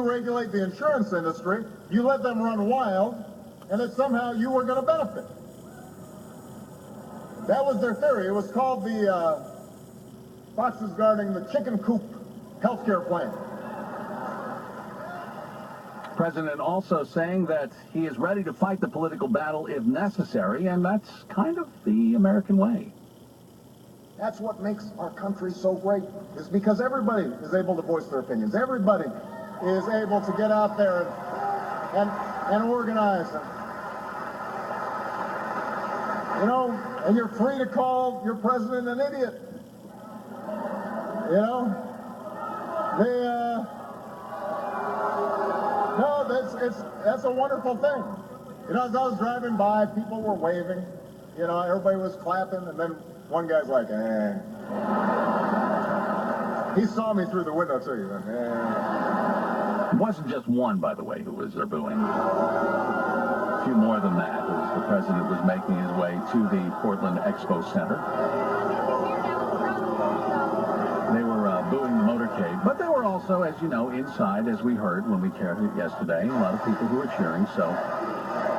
regulate the insurance industry, you let them run wild, and that somehow you were going to benefit. That was their theory. It was called the Foxes Guarding the Chicken Coop healthcare plan. President also saying that he is ready to fight the political battle if necessary, and that's kind of the American way. That's what makes our country so great, is because everybody is able to voice their opinions. Everybody is able to get out there and organize. You know, and you're free to call your president an idiot. You know? No, that's a wonderful thing. You know, as I was driving by, people were waving. You know, everybody was clapping, and then one guy's like, eh. He saw me through the window, too. He went, eh. It wasn't just one, by the way, who was booing. A few more than that as the president was making his way to the Portland Expo Center. They were booing the motorcade, but they were also, as you know, inside, as we heard when we carried it yesterday, a lot of people who were cheering, so...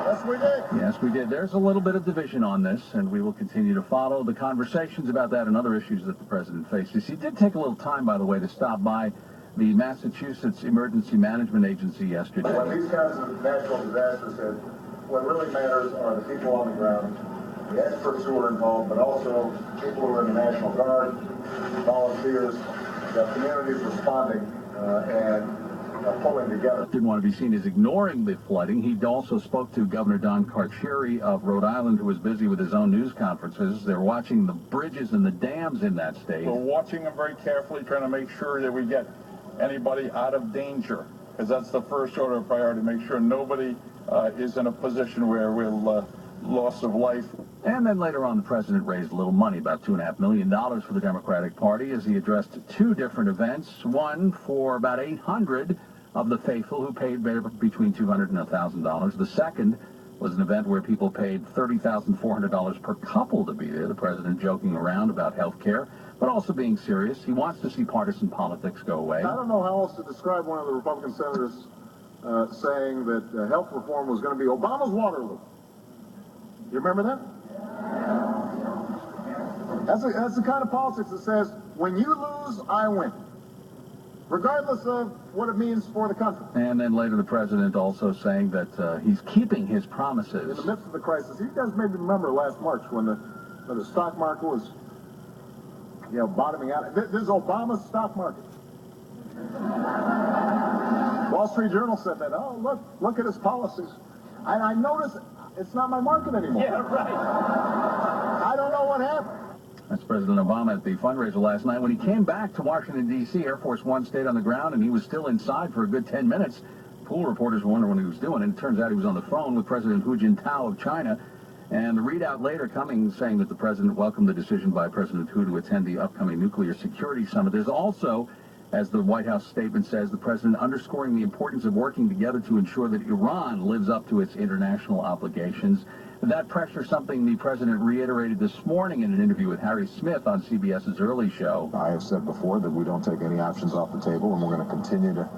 Yes, we did. Yes, we did. There's a little bit of division on this, and we will continue to follow the conversations about that and other issues that the president faces. He did take a little time, by the way, to stop by the Massachusetts Emergency Management Agency yesterday. When these kinds of natural disasters hit, what really matters are the people on the ground, the experts who are involved, but also people who are in the National Guard, volunteers, the communities responding, and pulling together. Didn't want to be seen as ignoring the flooding. He also spoke to Governor Don Carcieri of Rhode Island, who was busy with his own news conferences. They're watching the bridges and the dams in that state. We're watching them very carefully, trying to make sure that we get anybody out of danger, because that's the first order of priority, to make sure nobody is in a position where we'll loss of life. And then later on, the president raised a little money, about $2.5 million for the Democratic Party, as he addressed two different events. One for about 800 of the faithful who paid between $200 and $1,000. The second was an event where people paid $30,400 per couple to be there. The president joking around about health care, but also being serious. He wants to see partisan politics go away. I don't know how else to describe one of the Republican senators saying that health reform was going to be Obama's Waterloo. You remember that? That's the kind of politics that says, when you lose, I win, regardless of what it means for the country. And then later the president also saying that he's keeping his promises. In the midst of the crisis, you guys maybe remember last March when the stock market was, you know, bottoming out. This is Obama's stock market. Wall Street Journal said that. Oh, look at his policies. And I noticed it's not my market anymore. Yeah, right. I don't know what happened. That's President Obama at the fundraiser last night. When he came back to Washington, D.C., Air Force One stayed on the ground, and he was still inside for a good 10 minutes. Pool reporters were wondering what he was doing, and it turns out he was on the phone with President Hu Jintao of China. And the readout later coming saying that the president welcomed the decision by President Hu to attend the upcoming nuclear security summit. There's also, as the White House statement says, the president underscoring the importance of working together to ensure that Iran lives up to its international obligations. That pressure, something the president reiterated this morning in an interview with Harry Smith on CBS's Early Show. I have said before that we don't take any options off the table, and we're going to continue to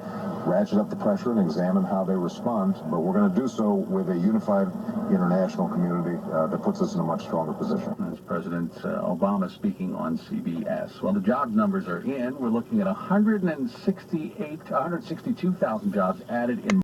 ratchet up the pressure and examine how they respond, but we're going to do so with a unified international community that puts us in a much stronger position. That's President Obama speaking on CBS. Well, the jobs numbers are in. We're looking at 162,000 jobs added in